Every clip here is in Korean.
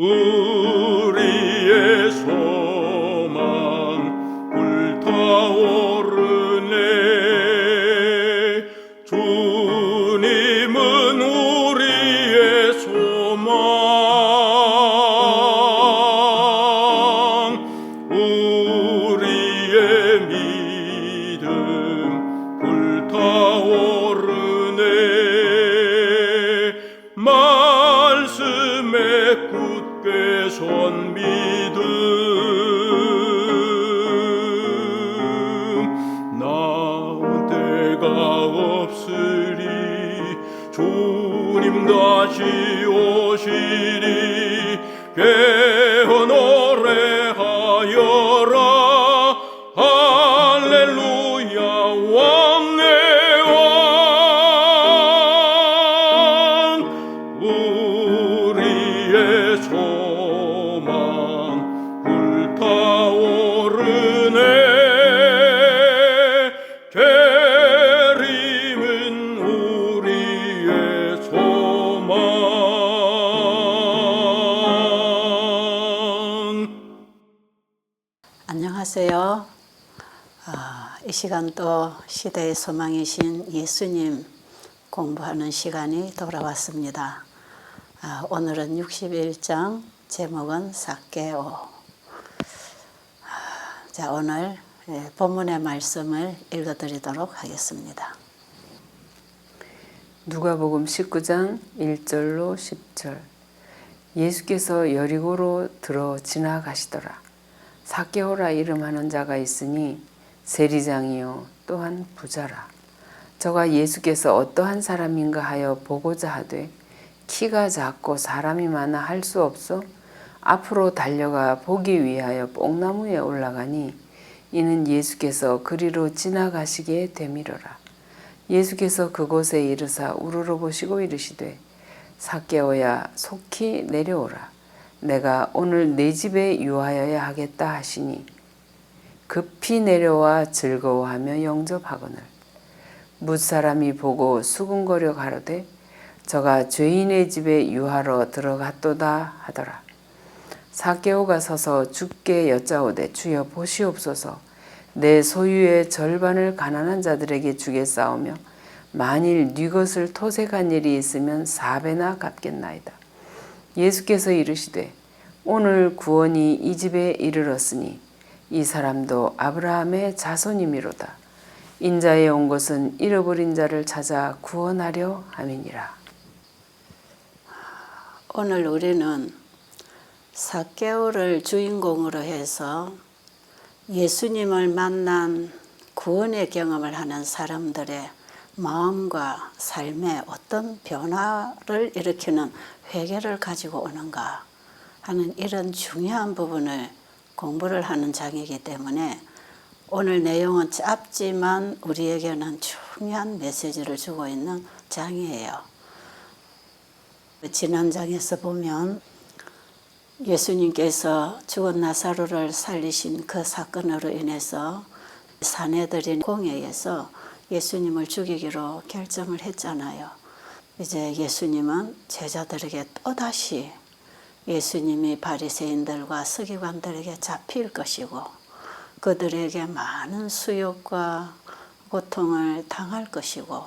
우리의 소망 불타오르네. 주님은 우리의 소망, 우리의 믿음 불타오르네. 말씀에 굳게 선 믿음, 나은 때가 없으리. 주님 다시 오시리. 깨어 노래하여라. 할렐루야. 왕의 왕, 우리의 소망 불타오르네. 계림은 우리의 소망. 안녕하세요. 이 시간 또 시대의 소망이신 예수님 공부하는 시간이 돌아왔습니다. 오늘은 61장, 제목은 삭개오. 자, 오늘 본문의 말씀을 읽어드리도록 하겠습니다. 누가복음 19장 1절로 10절. 예수께서 여리고로 들어 지나가시더라. 삭개오라 이름하는 자가 있으니 세리장이요 또한 부자라. 저가 예수께서 어떠한 사람인가 하여 보고자 하되 키가 작고 사람이 많아 할 수 없어 앞으로 달려가 보기 위하여 뽕나무에 올라가니 이는 예수께서 그리로 지나가시기에 되밀어라. 예수께서 그곳에 이르사 우러러 보시고 이르시되 삭개오야 속히 내려오라. 내가 오늘 내 집에 유하여야 하겠다 하시니 급히 내려와 즐거워하며 영접하거늘. 뭇사람이 보고 수군거려 가로되 저가 죄인의 집에 유하러 들어갔도다 하더라. 삭개오가 서서 주께 여짜오되 주여 보시옵소서. 내 소유의 절반을 가난한 자들에게 주겠사오며 만일 네 것을 토색한 일이 있으면 4배나 갚겠나이다. 예수께서 이르시되 오늘 구원이 이 집에 이르렀으니 이 사람도 아브라함의 자손이미로다. 인자에 온 것은 잃어버린 자를 찾아 구원하려 함이니라. 오늘 우리는 삭개오를 주인공으로 해서 예수님을 만난 구원의 경험을 하는 사람들의 마음과 삶에 어떤 변화를 일으키는 회개를 가지고 오는가 하는 이런 중요한 부분을 공부를 하는 장이기 때문에 오늘 내용은 짧지만 우리에게는 중요한 메시지를 주고 있는 장이에요. 지난 장에서 보면 예수님께서 죽은 나사로를 살리신 그 사건으로 인해서 사내들인 공회에서 예수님을 죽이기로 결정을 했잖아요. 이제 예수님은 제자들에게 또다시 예수님이 바리새인들과 서기관들에게 잡힐 것이고 그들에게 많은 수욕과 고통을 당할 것이고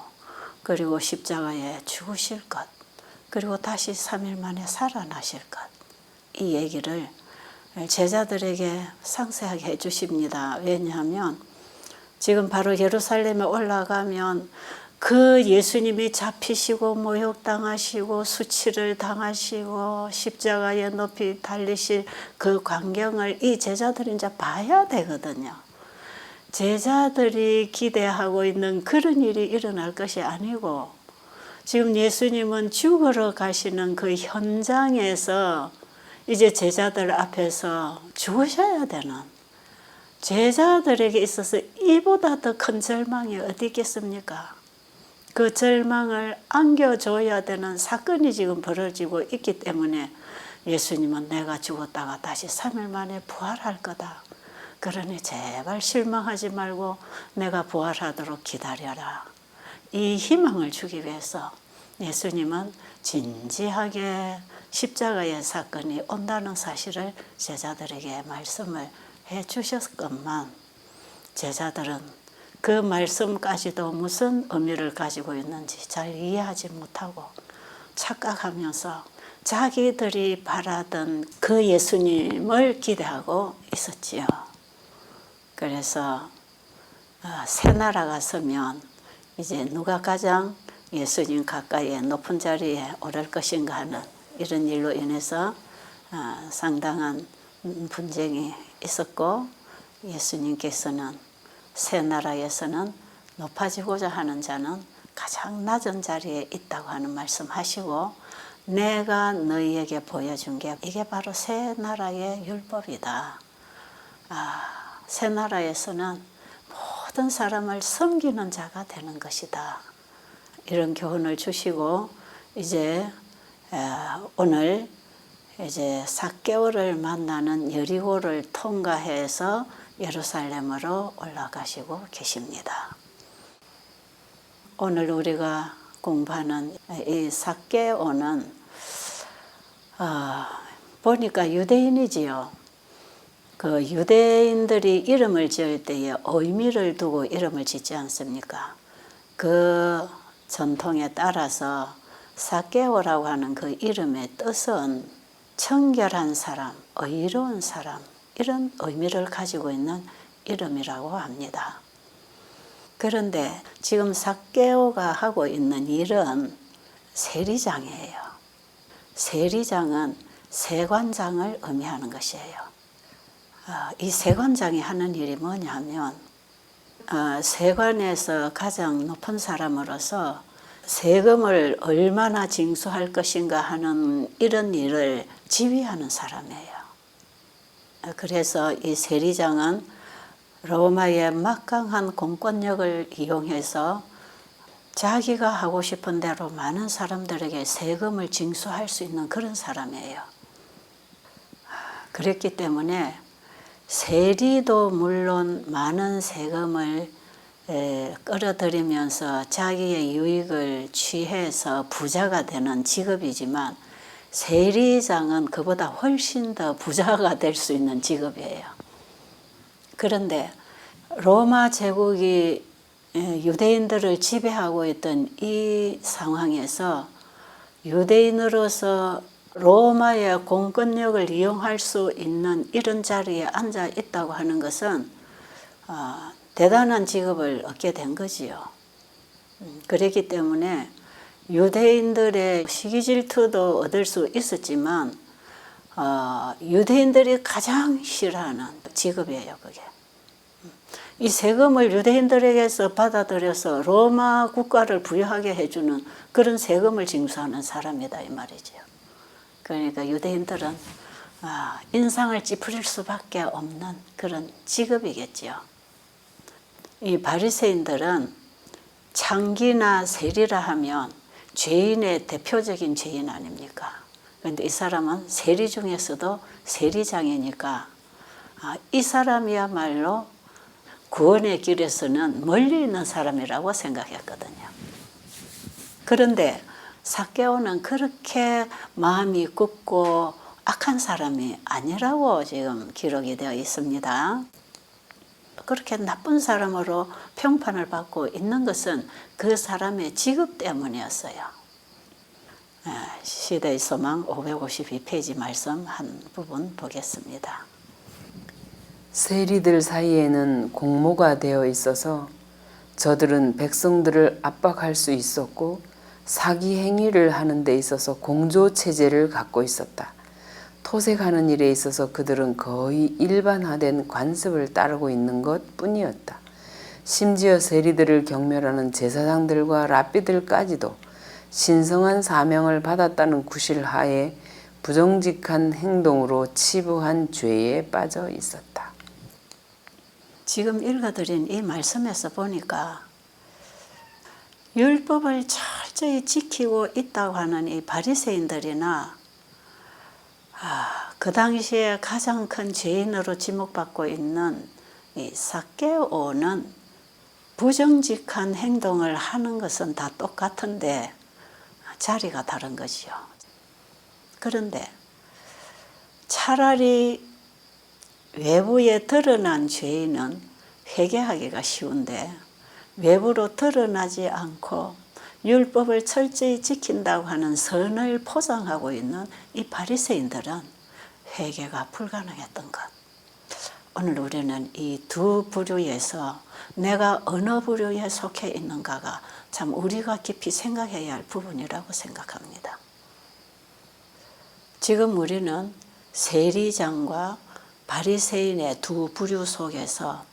그리고 십자가에 죽으실 것 그리고 다시 3일 만에 살아나실 것, 이 얘기를 제자들에게 상세하게 해주십니다. 왜냐하면 지금 바로 예루살렘에 올라가면 그 예수님이 잡히시고 모욕당하시고 수치를 당하시고 십자가에 높이 달리실 그 광경을 이 제자들이 이제 봐야 되거든요. 제자들이 기대하고 있는 그런 일이 일어날 것이 아니고 지금 예수님은 죽으러 가시는 그 현장에서 이제 제자들 앞에서 죽으셔야 되는, 제자들에게 있어서 이보다 더 큰 절망이 어디 있겠습니까? 그 절망을 안겨줘야 되는 사건이 지금 벌어지고 있기 때문에 예수님은 내가 죽었다가 다시 3일 만에 부활할 거다. 그러니 제발 실망하지 말고 내가 부활하도록 기다려라. 이 희망을 주기 위해서 예수님은 진지하게 십자가의 사건이 온다는 사실을 제자들에게 말씀을 해 주셨건만 제자들은 그 말씀까지도 무슨 의미를 가지고 있는지 잘 이해하지 못하고 착각하면서 자기들이 바라던 그 예수님을 기대하고 있었지요. 그래서 새 나라가 서면 이제 누가 가장 예수님 가까이에 높은 자리에 오를 것인가 하는 이런 일로 인해서 상당한 분쟁이 있었고 예수님께서는 새 나라에서는 높아지고자 하는 자는 가장 낮은 자리에 있다고 하는 말씀하시고 내가 너희에게 보여준 게 이게 바로 새 나라의 율법이다. 새 나라에서는 모든 사람을 섬기는 자가 되는 것이다. 이런 교훈을 주시고 이제 오늘 이제 삭개오를 만나는 여리고를 통과해서 예루살렘으로 올라가시고 계십니다. 오늘 우리가 공부하는 이 삭개오는 보니까 유대인이지요. 그 유대인들이 이름을 지을 때에 의미를 두고 이름을 짓지 않습니까? 그 전통에 따라서 삭개오라고 하는 그 이름의 뜻은 청결한 사람, 의로운 사람 이런 의미를 가지고 있는 이름이라고 합니다. 그런데 지금 삭개오가 하고 있는 일은 세리장이에요. 세리장은 세관장을 의미하는 것이에요. 이 세관장이 하는 일이 뭐냐면 세관에서 가장 높은 사람으로서 세금을 얼마나 징수할 것인가 하는 이런 일을 지휘하는 사람이에요. 그래서 이 세리장은 로마의 막강한 공권력을 이용해서 자기가 하고 싶은 대로 많은 사람들에게 세금을 징수할 수 있는 그런 사람이에요. 그랬기 때문에 세리도 물론 많은 세금을 끌어들이면서 자기의 유익을 취해서 부자가 되는 직업이지만 세리장은 그보다 훨씬 더 부자가 될 수 있는 직업이에요. 그런데 로마 제국이 유대인들을 지배하고 있던 이 상황에서 유대인으로서 로마의 공권력을 이용할 수 있는 이런 자리에 앉아 있다고 하는 것은 대단한 직업을 얻게 된 거지요. 그렇기 때문에 유대인들의 시기 질투도 얻을 수 있었지만 유대인들이 가장 싫어하는 직업이에요. 그게. 이 세금을 유대인들에게서 받아들여서 로마 국가를 부유하게 해주는 그런 세금을 징수하는 사람이다 이 말이죠. 그러니까 유대인들은 인상을 찌푸릴 수밖에 없는 그런 직업이겠지요. 이 바리새인들은 창기나 세리라 하면 죄인의 대표적인 죄인 아닙니까? 그런데 이 사람은 세리 중에서도 세리장이니까 이 사람이야말로 구원의 길에서는 멀리 있는 사람이라고 생각했거든요. 그런데 삭개오는 그렇게 마음이 굽고 악한 사람이 아니라고 지금 기록이 되어 있습니다. 그렇게 나쁜 사람으로 평판을 받고 있는 것은 그 사람의 직업 때문이었어요. 시대의 소망 552페이지 말씀 한 부분 보겠습니다. 세리들 사이에는 공모가 되어 있어서 저들은 백성들을 압박할 수 있었고 사기 행위를 하는 데 있어서 공조 체제를 갖고 있었다. 토색하는 일에 있어서 그들은 거의 일반화된 관습을 따르고 있는 것 뿐이었다. 심지어 세리들을 경멸하는 제사장들과 랍비들까지도 신성한 사명을 받았다는 구실하에 부정직한 행동으로 치부한 죄에 빠져 있었다. 지금 읽어드린 이 말씀에서 보니까 율법을 철저히 지키고 있다고 하는 이 바리새인들이나 그 당시에 가장 큰 죄인으로 지목받고 있는 이 삭개오는 부정직한 행동을 하는 것은 다 똑같은데 자리가 다른 거지요. 그런데 차라리 외부에 드러난 죄인은 회개하기가 쉬운데 외부로 드러나지 않고 율법을 철저히 지킨다고 하는 선을 포장하고 있는 이 바리새인들은 회개가 불가능했던 것. 오늘 우리는 이 두 부류에서 내가 어느 부류에 속해 있는가가 참 우리가 깊이 생각해야 할 부분이라고 생각합니다. 지금 우리는 세리장과 바리새인의 두 부류 속에서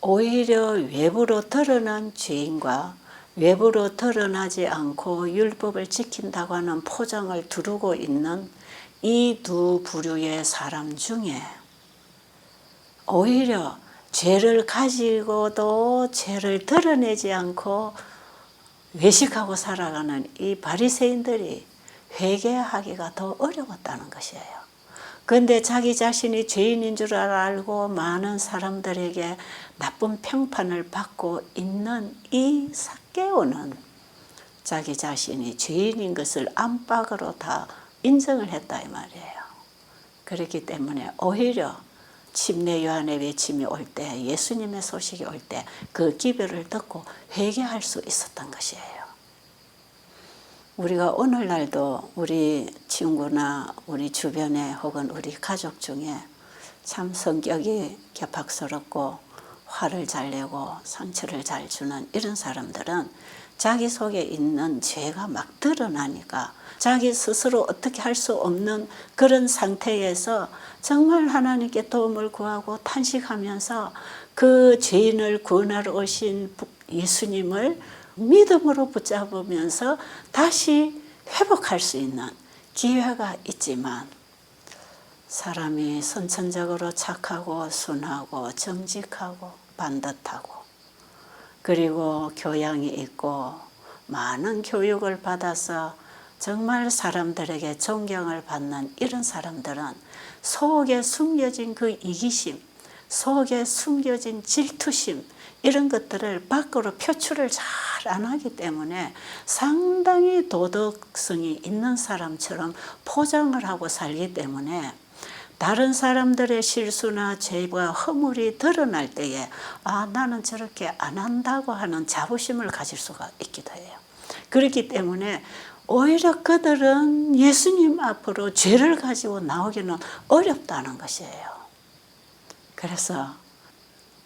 오히려 외부로 드러난 죄인과 외부로 드러나지 않고 율법을 지킨다고 하는 포장을 두르고 있는 이 두 부류의 사람 중에 오히려 죄를 가지고도 죄를 드러내지 않고 외식하고 살아가는 이 바리새인들이 회개하기가 더 어려웠다는 것이에요. 그런데 자기 자신이 죄인인 줄 알고 많은 사람들에게 나쁜 평판을 받고 있는 이 삭개오는 자기 자신이 죄인인 것을 안팎으로 다 인정을 했다 이 말이에요. 그렇기 때문에 오히려 침례 요한의 외침이 올 때, 예수님의 소식이 올 때 그 기별을 듣고 회개할 수 있었던 것이에요. 우리가 오늘날도 우리 친구나 우리 주변에 혹은 우리 가족 중에 참 성격이 개팍스럽고 화를 잘 내고 상처를 잘 주는 이런 사람들은 자기 속에 있는 죄가 막 드러나니까 자기 스스로 어떻게 할 수 없는 그런 상태에서 정말 하나님께 도움을 구하고 탄식하면서 그 죄인을 구원하러 오신 예수님을 믿음으로 붙잡으면서 다시 회복할 수 있는 기회가 있지만 사람이 선천적으로 착하고 순하고 정직하고 반듯하고 그리고 교양이 있고 많은 교육을 받아서 정말 사람들에게 존경을 받는 이런 사람들은 속에 숨겨진 그 이기심, 속에 숨겨진 질투심 이런 것들을 밖으로 표출을 잘 안 하기 때문에 상당히 도덕성이 있는 사람처럼 포장을 하고 살기 때문에 다른 사람들의 실수나 죄와 허물이 드러날 때에 나는 저렇게 안 한다고 하는 자부심을 가질 수가 있기도 해요. 그렇기 때문에 오히려 그들은 예수님 앞으로 죄를 가지고 나오기는 어렵다는 것이에요. 그래서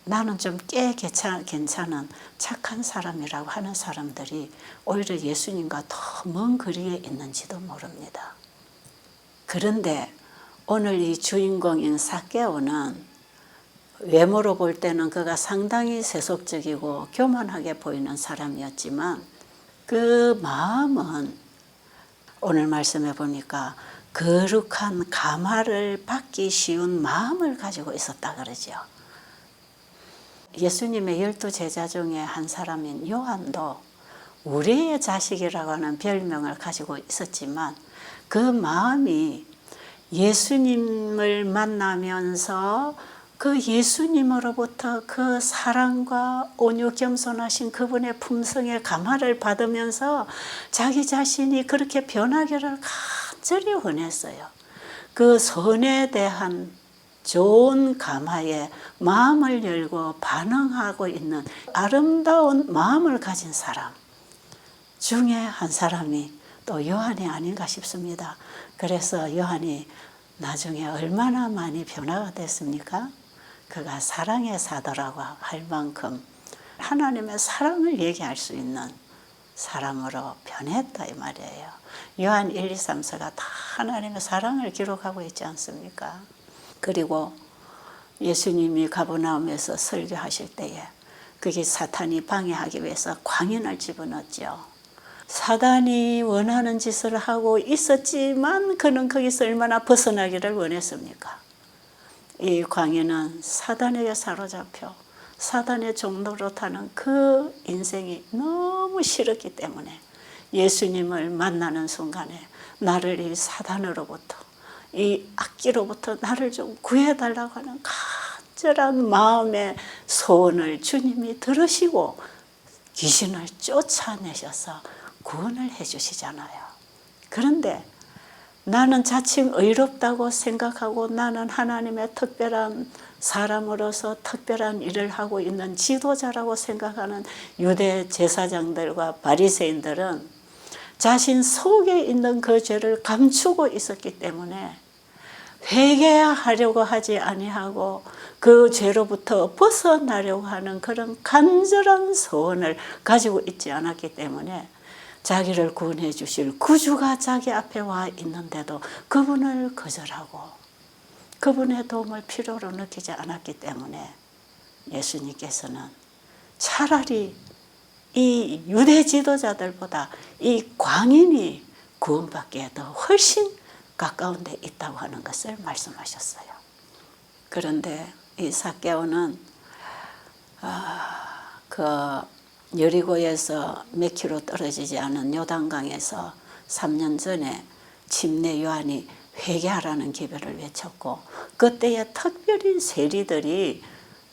나는 좀 꽤 괜찮은 착한 사람이라고 하는 사람들이 오히려 예수님과 더 먼 거리에 있는지도 모릅니다. 그런데 오늘 이 주인공인 삭개오는 외모로 볼 때는 그가 상당히 세속적이고 교만하게 보이는 사람이었지만 그 마음은 오늘 말씀해 보니까 거룩한 감화를 받기 쉬운 마음을 가지고 있었다 그러죠. 예수님의 12제자 중에 한 사람인 요한도 우리의 자식이라고 하는 별명을 가지고 있었지만 그 마음이 예수님을 만나면서 그 예수님으로부터 그 사랑과 온유 겸손하신 그분의 품성의 감화를 받으면서 자기 자신이 그렇게 변하기를 간절히 원했어요. 그 선에 대한 좋은 감화에 마음을 열고 반응하고 있는 아름다운 마음을 가진 사람 중에 한 사람이 또 요한이 아닌가 싶습니다. 그래서 요한이 나중에 얼마나 많이 변화가 됐습니까? 그가 사랑의 사도라고 할 만큼 하나님의 사랑을 얘기할 수 있는 사람으로 변했다 이 말이에요. 요한 1, 2, 3서가 다 하나님의 사랑을 기록하고 있지 않습니까? 그리고 예수님이 가버나움에서 설교하실 때에 그게 사탄이 방해하기 위해서 광인을 집어넣었죠. 사단이 원하는 짓을 하고 있었지만 그는 거기서 얼마나 벗어나기를 원했습니까? 이 광인은 사단에게 사로잡혀 사단의 종로로 타는 그 인생이 너무 싫었기 때문에 예수님을 만나는 순간에 나를 이 사단으로부터 이 악기로부터 나를 좀 구해달라고 하는 간절한 마음의 소원을 주님이 들으시고 귀신을 쫓아내셔서 구원을 해주시잖아요. 그런데 나는 자칭 의롭다고 생각하고 나는 하나님의 특별한 사람으로서 특별한 일을 하고 있는 지도자라고 생각하는 유대 제사장들과 바리새인들은 자신 속에 있는 그 죄를 감추고 있었기 때문에 회개하려고 하지 아니하고 그 죄로부터 벗어나려고 하는 그런 간절한 소원을 가지고 있지 않았기 때문에 자기를 구원해 주실 구주가 자기 앞에 와 있는데도 그분을 거절하고 그분의 도움을 필요로 느끼지 않았기 때문에 예수님께서는 차라리 이 유대 지도자들보다 이 광인이 구원받기에 더 훨씬 가까운 데 있다고 하는 것을 말씀하셨어요. 그런데 이 삭개오는 그 여리고에서 몇 킬로 떨어지지 않은 요단강에서 3년 전에 침례 요한이 회개하라는 기별을 외쳤고 그때에 특별히 세리들이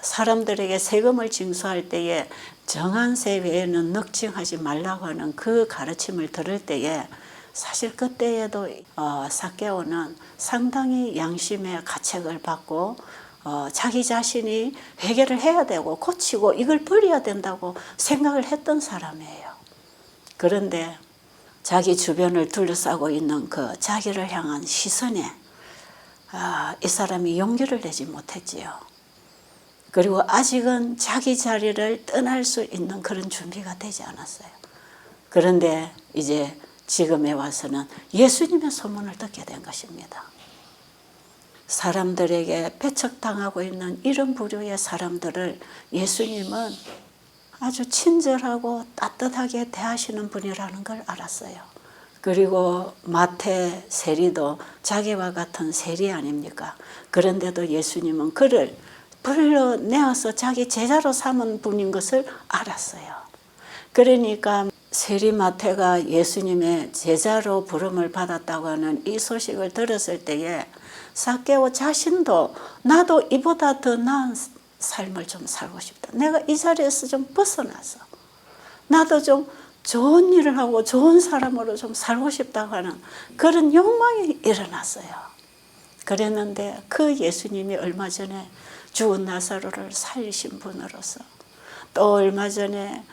사람들에게 세금을 징수할 때에 정한 세 외에는 넉징하지 말라고 하는 그 가르침을 들을 때에 사실 그때에도 삭개오는 상당히 양심의 가책을 받고 자기 자신이 회개를 해야 되고 고치고 이걸 버려야 된다고 생각을 했던 사람이에요. 그런데 자기 주변을 둘러싸고 있는 그 자기를 향한 시선에 이 사람이 용기를 내지 못했지요. 그리고 아직은 자기 자리를 떠날 수 있는 그런 준비가 되지 않았어요. 그런데 이제 지금에 와서는 예수님의 소문을 듣게 된 것입니다. 사람들에게 배척당하고 있는 이런 부류의 사람들을 예수님은 아주 친절하고 따뜻하게 대하시는 분이라는 걸 알았어요. 그리고 마태 세리도 자기와 같은 세리 아닙니까? 그런데도 예수님은 그를 불러내어서 자기 제자로 삼은 분인 것을 알았어요. 그러니까 세리 마태가 예수님의 제자로 부름을 받았다고 하는 이 소식을 들었을 때에 삭개오 자신도 나도 이보다 더 나은 삶을 좀 살고 싶다. 내가 이 자리에서 좀 벗어나서 나도 좀 좋은 일을 하고 좋은 사람으로 좀 살고 싶다고 하는 그런 욕망이 일어났어요. 그랬는데 그 예수님이 얼마 전에 죽은 나사로를 살리신 분으로서 또 얼마 전에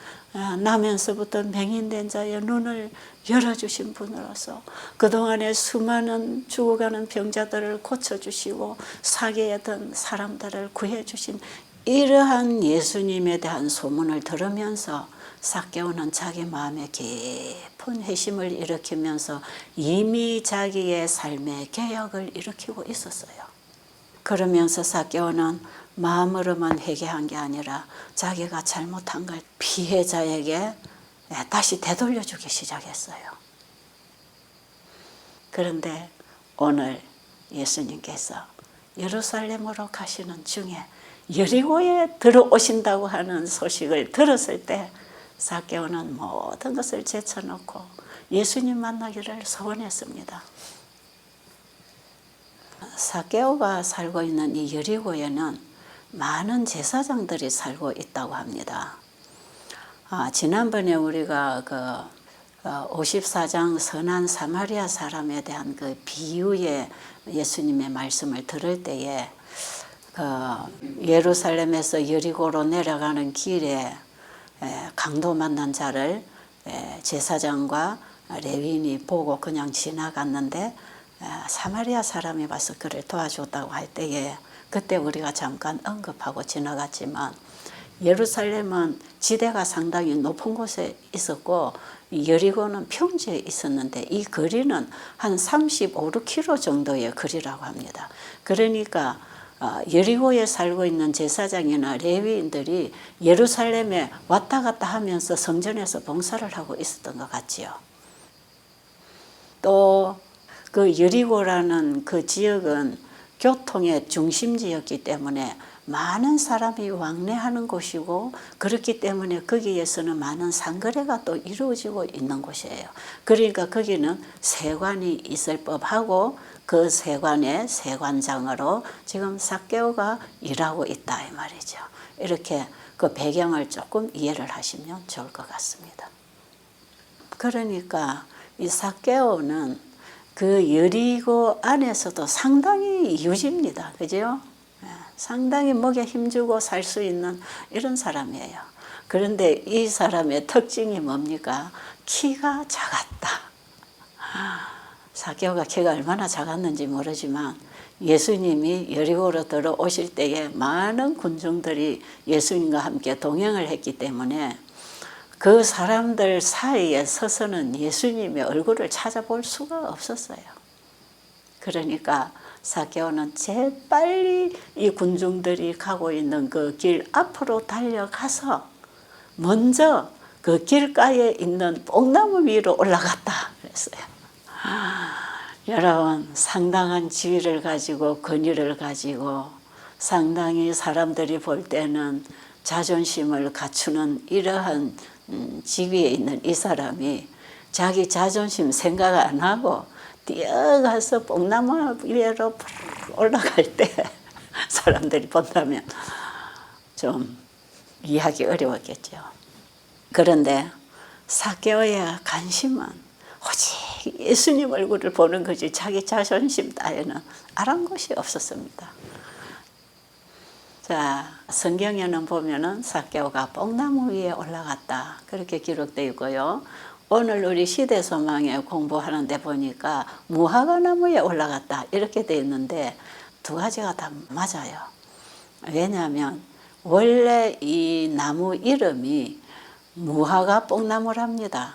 나면서부터 맹인된 자의 눈을 열어주신 분으로서 그동안에 수많은 죽어가는 병자들을 고쳐주시고 사기에 든 사람들을 구해주신 이러한 예수님에 대한 소문을 들으면서 삭개오는 자기 마음에 깊은 회심을 일으키면서 이미 자기의 삶의 개혁을 일으키고 있었어요. 그러면서 삭개오는 마음으로만 회개한 게 아니라 자기가 잘못한 걸 피해자에게 다시 되돌려주기 시작했어요. 그런데 오늘 예수님께서 예루살렘으로 가시는 중에 여리고에 들어오신다고 하는 소식을 들었을 때 삭개오는 모든 것을 제쳐놓고 예수님 만나기를 소원했습니다. 삭개오가 살고 있는 이 여리고에는 많은 제사장들이 살고 있다고 합니다. 지난번에 우리가 그 54장 선한 사마리아 사람에 대한 그 비유의 예수님의 말씀을 들을 때에 그 예루살렘에서 여리고로 내려가는 길에 강도 만난 자를 제사장과 레위인이 보고 그냥 지나갔는데 사마리아 사람이 와서 그를 도와줬다고 할 때에 그때 우리가 잠깐 언급하고 지나갔지만 예루살렘은 지대가 상당히 높은 곳에 있었고 여리고는 평지에 있었는데 이 거리는 한 35km 정도의 거리라고 합니다. 그러니까 여리고에 살고 있는 제사장이나 레위인들이 예루살렘에 왔다 갔다 하면서 성전에서 봉사를 하고 있었던 것 같지요. 또 그 여리고라는 그 지역은 교통의 중심지였기 때문에 많은 사람이 왕래하는 곳이고 그렇기 때문에 거기에서는 많은 상거래가 또 이루어지고 있는 곳이에요. 그러니까 거기는 세관이 있을 법하고 그 세관의 세관장으로 지금 삭개오가 일하고 있다 이 말이죠. 이렇게 그 배경을 조금 이해를 하시면 좋을 것 같습니다. 그러니까 이 삭개오는 그 여리고 안에서도 상당히 유지입니다. 그죠? 상당히 목에 힘주고 살 수 있는 이런 사람이에요. 그런데 이 사람의 특징이 뭡니까? 키가 작았다. 삭개오가 키가 얼마나 작았는지 모르지만 예수님이 여리고로 들어오실 때에 많은 군중들이 예수님과 함께 동행을 했기 때문에 그 사람들 사이에 서서는 예수님의 얼굴을 찾아볼 수가 없었어요. 그러니까 삭개오는 재빨리 이 군중들이 가고 있는 그 길 앞으로 달려가서 먼저 그 길가에 있는 뽕나무 위로 올라갔다 그랬어요. 여러분, 상당한 지위를 가지고 권위를 가지고 상당히 사람들이 볼 때는 자존심을 갖추는 이러한 지위에 있는 이 사람이 자기 자존심 생각 안 하고 뛰어가서 뽕나무 위로 올라갈 때 사람들이 본다면 좀 이해하기 어려웠겠죠. 그런데 삭개오의 관심은 오직 예수님 얼굴을 보는 거지 자기 자존심 따위는 아랑곳이 없었습니다. 자, 성경에는 보면은 삭개오가 뽕나무 위에 올라갔다 그렇게 기록되어 있고요. 오늘 우리 시대소망에 공부하는 데 보니까 무화과나무에 올라갔다 이렇게 되어 있는데 두 가지가 다 맞아요. 왜냐하면 원래 이 나무 이름이 무화과 뽕나무랍니다.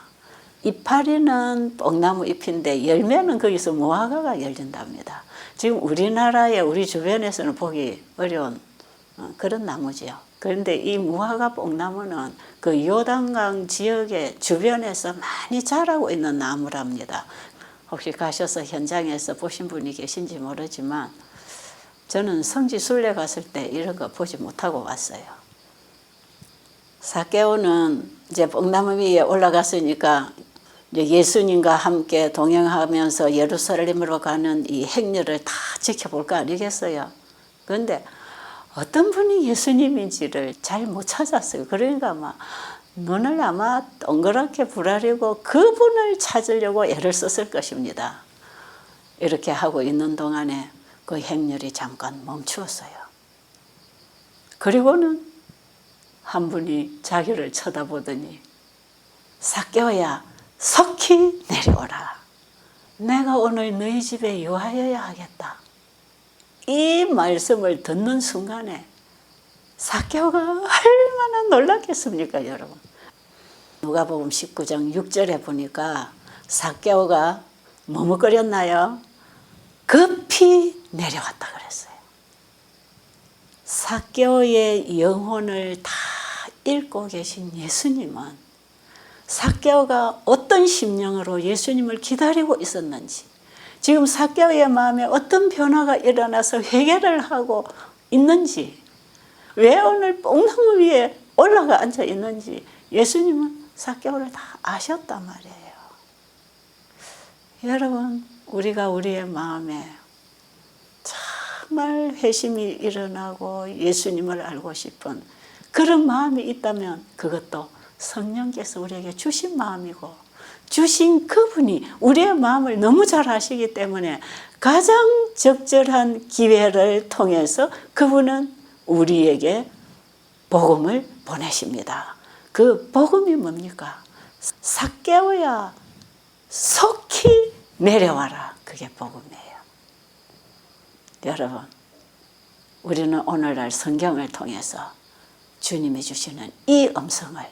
이파리는 뽕나무 잎인데 열매는 거기서 무화과가 열린답니다. 지금 우리나라에 우리 주변에서는 보기 어려운 그런 나무지요. 그런데 이 무화과 뽕나무는 그 요단강 지역의 주변에서 많이 자라고 있는 나무랍니다. 혹시 가셔서 현장에서 보신 분이 계신지 모르지만 저는 성지 순례 갔을 때 이런 거 보지 못하고 왔어요. 삭개오는 이제 뽕나무 위에 올라갔으니까 이제 예수님과 함께 동행하면서 예루살렘으로 가는 이 행렬을 다 지켜볼 거 아니겠어요? 그런데 어떤 분이 예수님인지를 잘 못 찾았어요. 그러니까 막 눈을 아마 동그랗게 부라리고 그분을 찾으려고 애를 썼을 것입니다. 이렇게 하고 있는 동안에 그 행렬이 잠깐 멈추었어요. 그리고는 한 분이 자기를 쳐다보더니 삭개오야 속히 내려오라. 내가 오늘 너희 집에 유하여야 하겠다. 이 말씀을 듣는 순간에 삭개오가 얼마나 놀랐겠습니까, 여러분? 누가복음 19장 6절에 보니까 삭개오가 머뭇거렸나요? 급히 내려왔다 그랬어요. 삭개오의 영혼을 다 읽고 계신 예수님은 삭개오가 어떤 심령으로 예수님을 기다리고 있었는지, 지금 삭개오의 마음에 어떤 변화가 일어나서 회개를 하고 있는지, 왜 오늘 뽕나무 위에 올라가 앉아 있는지 예수님은 삭개오를 다 아셨단 말이에요. 여러분, 우리가 우리의 마음에 정말 회심이 일어나고 예수님을 알고 싶은 그런 마음이 있다면 그것도 성령께서 우리에게 주신 마음이고, 주신 그분이 우리의 마음을 너무 잘 아시기 때문에 가장 적절한 기회를 통해서 그분은 우리에게 복음을 보내십니다. 그 복음이 뭡니까? 삭개오야 속히 내려와라. 그게 복음이에요. 여러분, 우리는 오늘날 성경을 통해서 주님이 주시는 이 음성을,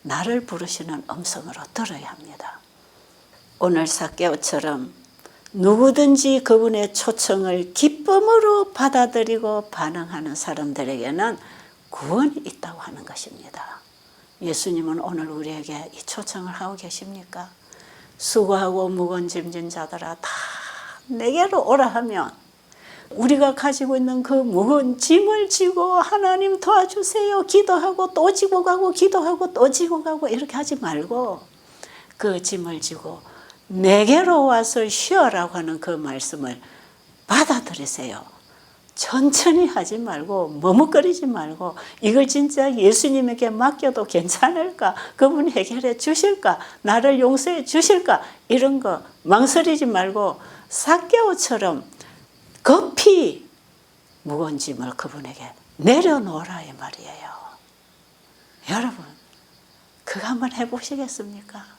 나를 부르시는 음성으로 들어야 합니다. 오늘 삭개오처럼 누구든지 그분의 초청을 기쁨으로 받아들이고 반응하는 사람들에게는 구원이 있다고 하는 것입니다. 예수님은 오늘 우리에게 이 초청을 하고 계십니까? 수고하고 무거운 짐진 자들아 다 내게로 오라 하면 우리가 가지고 있는 그 무거운 짐을 지고 하나님 도와주세요 기도하고 또 지고 가고 기도하고 또 지고 가고 이렇게 하지 말고 그 짐을 지고 내게로 와서 쉬어라고 하는 그 말씀을 받아들이세요. 천천히 하지 말고 머뭇거리지 말고 이걸 진짜 예수님에게 맡겨도 괜찮을까? 그분이 해결해 주실까? 나를 용서해 주실까? 이런 거 망설이지 말고 삭개오처럼 급히 무거운 짐을 그분에게 내려놓으라 이 말이에요. 여러분 그거 한번 해보시겠습니까?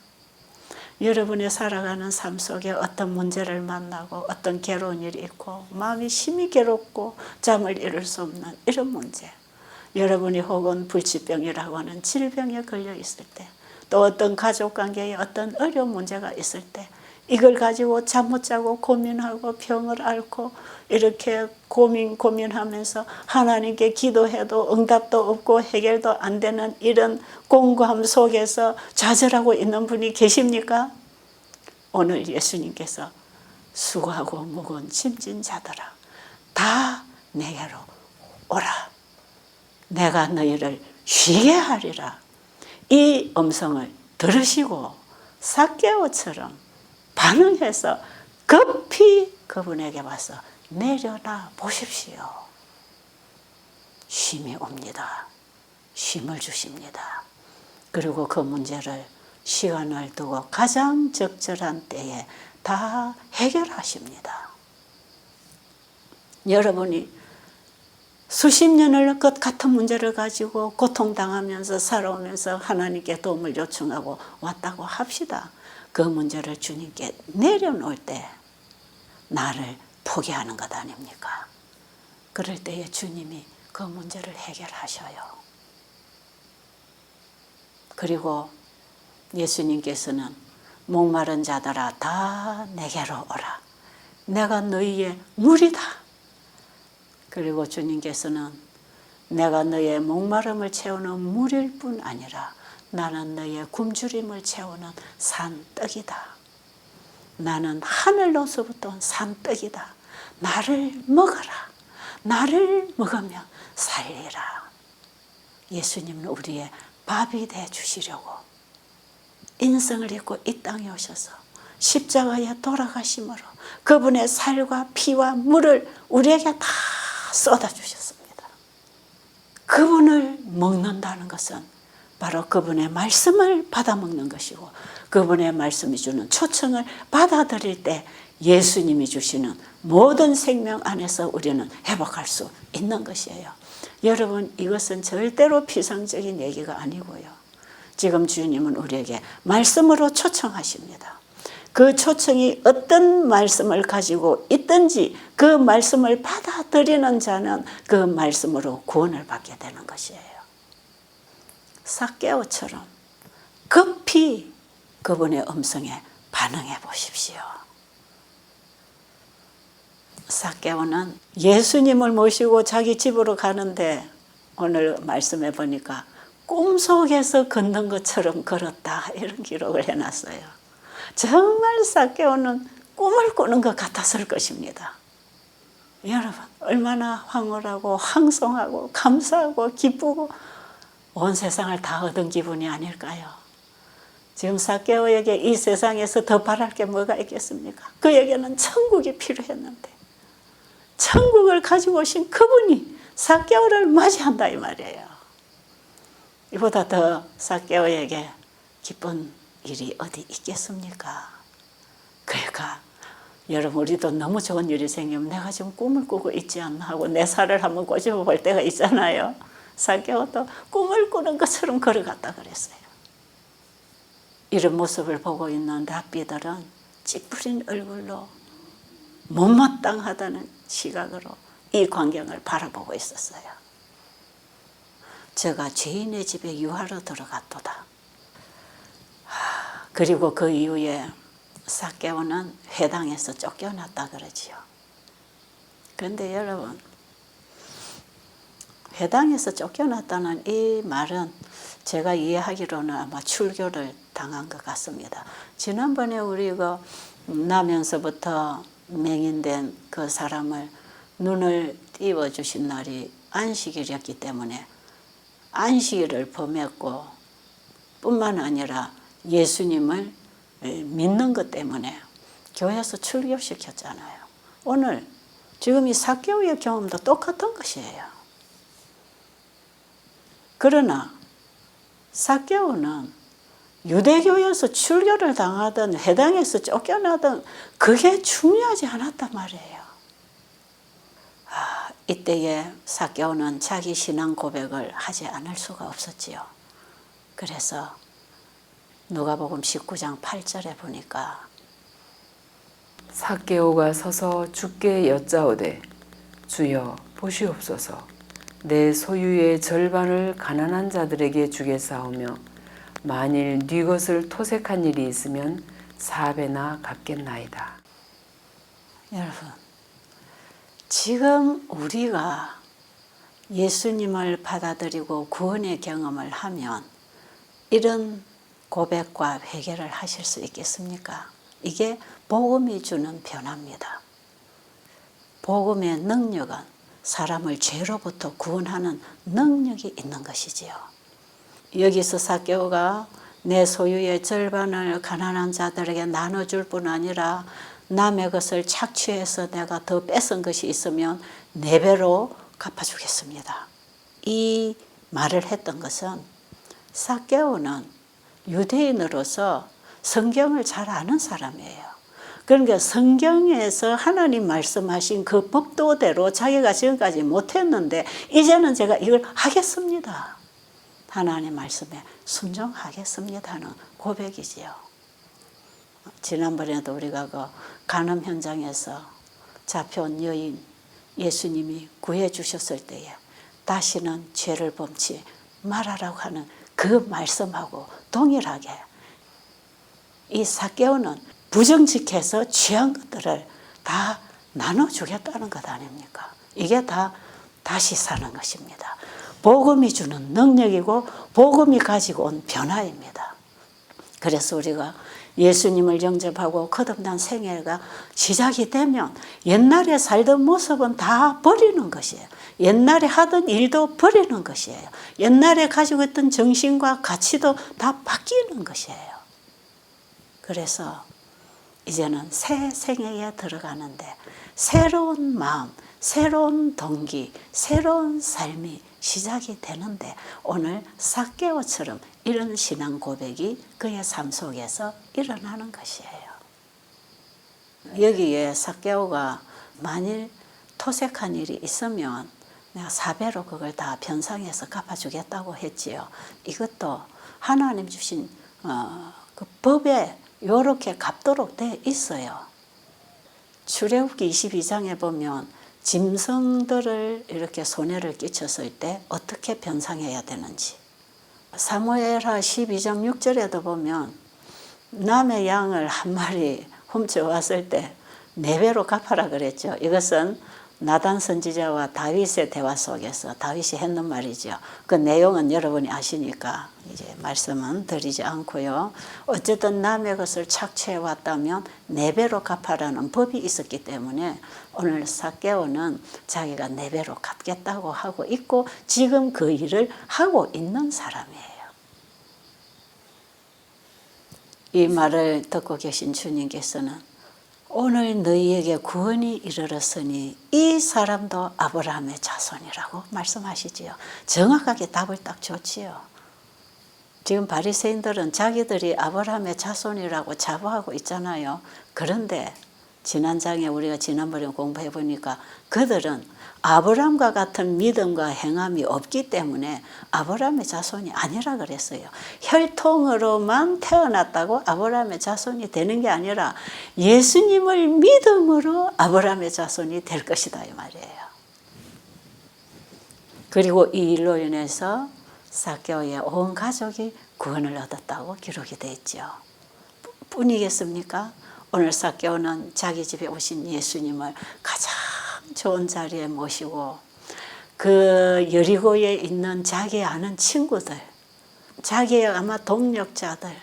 여러분이 살아가는 삶 속에 어떤 문제를 만나고 어떤 괴로운 일이 있고 마음이 심히 괴롭고 잠을 이룰 수 없는 이런 문제, 여러분이 혹은 불치병이라고 하는 질병에 걸려 있을 때, 또 어떤 가족관계에 어떤 어려운 문제가 있을 때 이걸 가지고 잠 못 자고 고민하고 병을 앓고 이렇게 고민하면서 하나님께 기도해도 응답도 없고 해결도 안 되는 이런 공고함 속에서 좌절하고 있는 분이 계십니까? 오늘 예수님께서 수고하고 무거운 짐진 자들아 다 내게로 오라. 내가 너희를 쉬게 하리라. 이 음성을 들으시고 삭개오처럼 반응해서 급히 그분에게 와서 내려놔 보십시오. 쉼이 옵니다. 쉼을 주십니다. 그리고 그 문제를 시간을 두고 가장 적절한 때에 다 해결하십니다. 여러분이 수십 년을 그 같은 문제를 가지고 고통당하면서 살아오면서 하나님께 도움을 요청하고 왔다고 합시다. 그 문제를 주님께 내려놓을 때 나를 포기하는 것 아닙니까? 그럴 때에 주님이 그 문제를 해결하셔요. 그리고 예수님께서는 목마른 자들아 다 내게로 오라. 내가 너희의 물이다. 그리고 주님께서는 내가 너의 목마름을 채우는 물일 뿐 아니라 나는 너의 굶주림을 채우는 산떡이다. 나는 하늘로서부터 온 산떡이다. 나를 먹어라. 나를 먹으면 살리라. 예수님은 우리의 밥이 돼 주시려고 인성을 입고 이 땅에 오셔서 십자가에 돌아가심으로 그분의 살과 피와 물을 우리에게 다 쏟아주셨습니다. 그분을 먹는다는 것은 바로 그분의 말씀을 받아먹는 것이고 그분의 말씀이 주는 초청을 받아들일 때 예수님이 주시는 모든 생명 안에서 우리는 회복할 수 있는 것이에요. 여러분 이것은 절대로 피상적인 얘기가 아니고요. 지금 주님은 우리에게 말씀으로 초청하십니다. 그 초청이 어떤 말씀을 가지고 있든지 그 말씀을 받아들이는 자는 그 말씀으로 구원을 받게 되는 것이에요. 삭개오처럼 급히 그분의 음성에 반응해 보십시오. 삭개오는 예수님을 모시고 자기 집으로 가는데 오늘 말씀해 보니까 꿈속에서 걷는 것처럼 걸었다 이런 기록을 해놨어요. 정말 삭개오는 꿈을 꾸는 것 같았을 것입니다. 여러분 얼마나 황홀하고 황송하고 감사하고 기쁘고 온 세상을 다 얻은 기분이 아닐까요? 지금 삭개오에게 이 세상에서 더 바랄 게 뭐가 있겠습니까? 그에게는 천국이 필요했는데 천국을 가지고 오신 그분이 삭개오를 맞이한다 이 말이에요. 이보다 더 삭개오에게 기쁜 일이 어디 있겠습니까? 그러니까 여러분 우리도 너무 좋은 일이 생기면 내가 지금 꿈을 꾸고 있지 않나 하고 내 살을 한번 꼬집어 볼 때가 있잖아요. 삭개오도 꿈을 꾸는 것처럼 걸어갔다 그랬어요. 이런 모습을 보고 있는 랍비들은 찌푸린 얼굴로 못마땅하다는 시각으로 이 광경을 바라보고 있었어요. 제가 죄인의 집에 유하러 들어갔도다. 그리고 그 이후에 삭개오는 회당에서 쫓겨났다 그러지요. 그런데 여러분 회당에서 쫓겨났다는 이 말은 제가 이해하기로는 아마 출교를 당한 것 같습니다. 지난번에 우리가 나면서부터 맹인된 그 사람을 눈을 띄워주신 날이 안식일이었기 때문에 안식일을 범했고 뿐만 아니라 예수님을 믿는 것 때문에 교회에서 출교시켰잖아요. 오늘 지금 이 삭개오의 경험도 똑같은 것이에요. 그러나 삭개오는 유대교에서 출교를 당하든 회당에서 쫓겨나든 그게 중요하지 않았단 말이에요. 이때에 삭개오는 자기 신앙 고백을 하지 않을 수가 없었지요. 그래서 누가복음 19장 8절에 보니까 삭개오가 서서 주께 여짜오되 주여 보시옵소서 내 소유의 절반을 가난한 자들에게 주겠사오며 만일 네 것을 토색한 일이 있으면 4배나 갚겠나이다. 여러분, 지금 우리가 예수님을 받아들이고 구원의 경험을 하면 이런 고백과 회개를 하실 수 있겠습니까? 이게 복음이 주는 변화입니다. 복음의 능력은 사람을 죄로부터 구원하는 능력이 있는 것이지요. 여기서 삭개오가 내 소유의 절반을 가난한 자들에게 나눠줄 뿐 아니라 남의 것을 착취해서 내가 더 뺏은 것이 있으면 4배로 갚아주겠습니다. 이 말을 했던 것은 삭개오는 유대인으로서 성경을 잘 아는 사람이에요. 그러니까 성경에서 하나님 말씀하신 그 법도대로 자기가 지금까지 못했는데 이제는 제가 이걸 하겠습니다. 하나님 말씀에 순종하겠습니다 하는 고백이지요. 지난번에도 우리가 그 간음 현장에서 잡혀온 여인 예수님이 구해 주셨을 때에 다시는 죄를 범치 말하라고 하는 그 말씀하고 동일하게 이 삭개오는 부정직해서 취한 것들을 다 나눠주겠다는 것 아닙니까? 이게 다 다시 사는 것입니다. 복음이 주는 능력이고 복음이 가지고 온 변화입니다. 그래서 우리가 예수님을 영접하고 거듭난 생애가 시작이 되면 옛날에 살던 모습은 다 버리는 것이에요. 옛날에 하던 일도 버리는 것이에요. 옛날에 가지고 있던 정신과 가치도 다 바뀌는 것이에요. 그래서 이제는 새 생애에 들어가는데 새로운 마음, 새로운 동기, 새로운 삶이 시작이 되는데 오늘 삭개오처럼 이런 신앙 고백이 그의 삶 속에서 일어나는 것이에요. 여기에 삭개오가 만일 토색한 일이 있으면 내가 4배로 그걸 다 변상해서 갚아주겠다고 했지요. 이것도 하나님 주신 그 법에 이렇게 갚도록 돼 있어요. 출애굽기 22장에 보면 짐승들을 이렇게 손해를 끼쳤을 때 어떻게 변상해야 되는지, 사무엘하 12장 6절에도 보면 남의 양을 한 마리 훔쳐왔을 때 4배로 갚아라 그랬죠. 이것은 나단 선지자와 다윗의 대화 속에서 다윗이 했는 말이죠. 그 내용은 여러분이 아시니까 이제 말씀은 드리지 않고요. 어쨌든 남의 것을 착취해 왔다면 4배로 갚아라는 법이 있었기 때문에 오늘 삭개오는 자기가 4배로 갚겠다고 하고 있고 지금 그 일을 하고 있는 사람이에요. 이 말을 듣고 계신 주님께서는 오늘 너희에게 구원이 이르렀으니 이 사람도 아브라함의 자손이라고 말씀하시지요. 정확하게 답을 딱 줬지요. 지금 바리새인들은 자기들이 아브라함의 자손이라고 자부하고 있잖아요. 그런데 지난 장에 우리가 지난번에 공부해 보니까 그들은 아브라함과 같은 믿음과 행함이 없기 때문에 아브라함의 자손이 아니라 그랬어요. 혈통으로만 태어났다고 아브라함의 자손이 되는 게 아니라 예수님을 믿음으로 아브라함의 자손이 될 것이다 이 말이에요. 그리고 이 일로 인해서 삭개오의 온 가족이 구원을 얻었다고 기록이 되어 있죠. 뿐이겠습니까? 오늘 삭개오는 자기 집에 오신 예수님을 가장 좋은 자리에 모시고 그 여리고에 있는 자기 아는 친구들, 자기의 아마 동력자들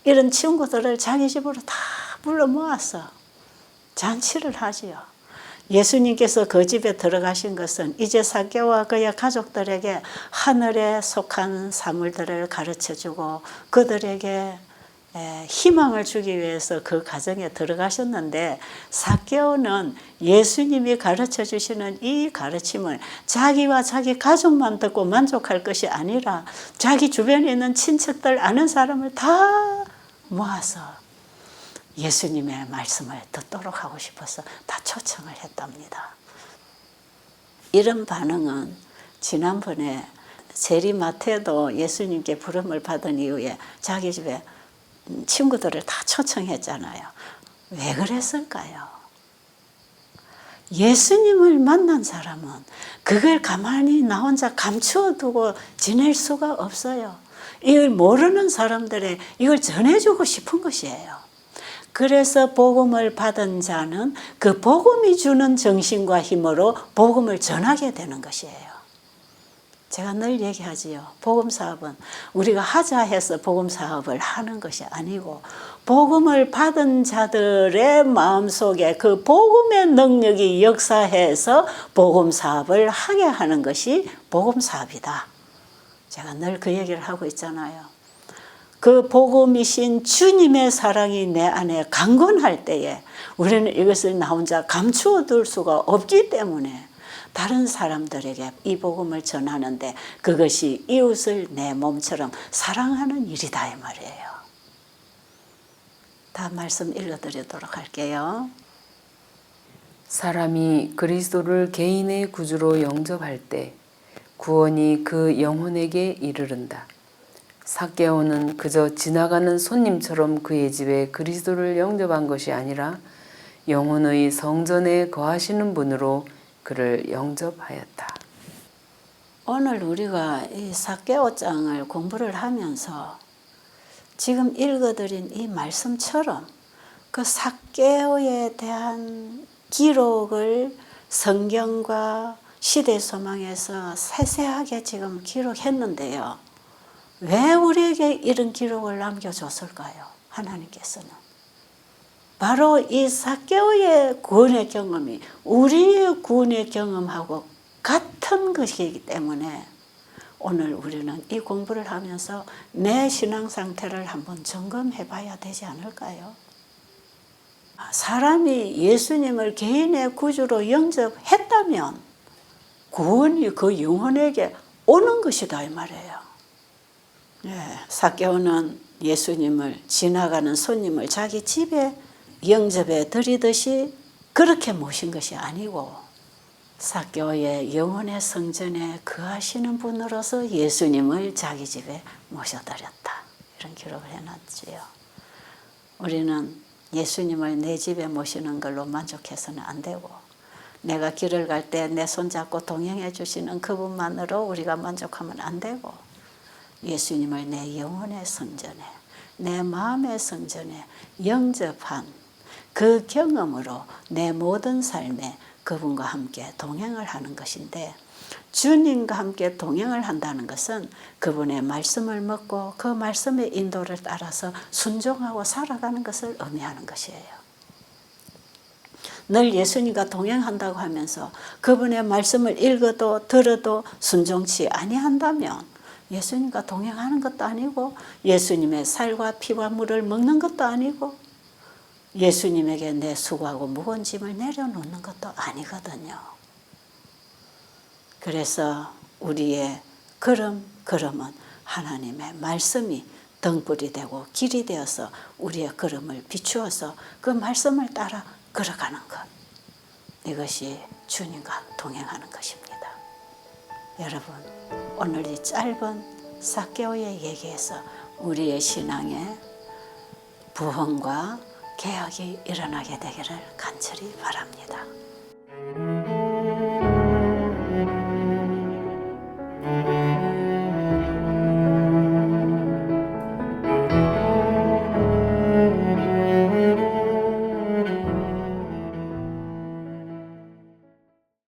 이런 친구들을 자기 집으로 다 불러 모아서 잔치를 하지요. 예수님께서 그 집에 들어가신 것은 이제 삭개오와 그의 가족들에게 하늘에 속한 사물들을 가르쳐주고 그들에게 희망을 주기 위해서 그 가정에 들어가셨는데 삭개오는 예수님이 가르쳐 주시는 이 가르침을 자기와 자기 가족만 듣고 만족할 것이 아니라 자기 주변에 있는 친척들 아는 사람을 다 모아서 예수님의 말씀을 듣도록 하고 싶어서 다 초청을 했답니다. 이런 반응은 지난번에 세리 마태도 예수님께 부름을 받은 이후에 자기 집에 친구들을 다 초청했잖아요. 왜 그랬을까요? 예수님을 만난 사람은 그걸 가만히 나 혼자 감추어 두고 지낼 수가 없어요. 이걸 모르는 사람들에 이걸 전해주고 싶은 것이에요. 그래서 복음을 받은 자는 그 복음이 주는 정신과 힘으로 복음을 전하게 되는 것이에요. 제가 늘 얘기하지요. 복음 사업은 우리가 하자 해서 복음 사업을 하는 것이 아니고 복음을 받은 자들의 마음속에 그 복음의 능력이 역사해서 복음 사업을 하게 하는 것이 복음 사업이다. 제가 늘 그 얘기를 하고 있잖아요. 그 복음이신 주님의 사랑이 내 안에 강건할 때에 우리는 이것을 나 혼자 감추어 둘 수가 없기 때문에 다른 사람들에게 이 복음을 전하는데 그것이 이웃을 내 몸처럼 사랑하는 일이다 이 말이에요. 다음 말씀 읽어드리도록 할게요. 사람이 그리스도를 개인의 구주로 영접할 때 구원이 그 영혼에게 이르른다. 삭개오는 그저 지나가는 손님처럼 그의 집에 그리스도를 영접한 것이 아니라 영혼의 성전에 거하시는 분으로 그를 영접하였다. 오늘 우리가 이 삭개오장을 공부를 하면서 지금 읽어드린 이 말씀처럼 그 삭개오에 대한 기록을 성경과 시대소망에서 세세하게 지금 기록했는데요. 왜 우리에게 이런 기록을 남겨줬을까요? 하나님께서는. 바로 이 삭개오의 구원의 경험이 우리의 구원의 경험하고 같은 것이기 때문에 오늘 우리는 이 공부를 하면서 내 신앙 상태를 한번 점검해 봐야 되지 않을까요? 사람이 예수님을 개인의 구주로 영접했다면 구원이 그 영혼에게 오는 것이다 이 말이에요. 삭개오는 예수님을 지나가는 손님을 자기 집에 영접해 드리듯이 그렇게 모신 것이 아니고 삭개오의 영혼의 성전에 거하시는 분으로서 예수님을 자기 집에 모셔드렸다. 이런 기록을 해놨지요. 우리는 예수님을 내 집에 모시는 걸로 만족해서는 안 되고 내가 길을 갈 때 내 손잡고 동행해 주시는 그분만으로 우리가 만족하면 안 되고 예수님을 내 영혼의 성전에 내 마음의 성전에 영접한 그 경험으로 내 모든 삶에 그분과 함께 동행을 하는 것인데 주님과 함께 동행을 한다는 것은 그분의 말씀을 먹고 그 말씀의 인도를 따라서 순종하고 살아가는 것을 의미하는 것이에요. 늘 예수님과 동행한다고 하면서 그분의 말씀을 읽어도 들어도 순종치 아니한다면 예수님과 동행하는 것도 아니고 예수님의 살과 피와 물을 먹는 것도 아니고 예수님에게 내 수고하고 무거운 짐을 내려놓는 것도 아니거든요. 그래서 우리의 걸음은 하나님의 말씀이 등불이 되고 길이 되어서 우리의 걸음을 비추어서 그 말씀을 따라 걸어가는 것. 이것이 주님과 동행하는 것입니다. 여러분, 오늘 이 짧은 삭개오의 얘기에서 우리의 신앙에 부흥과 개혁이 일어나게 되기를 간절히 바랍니다.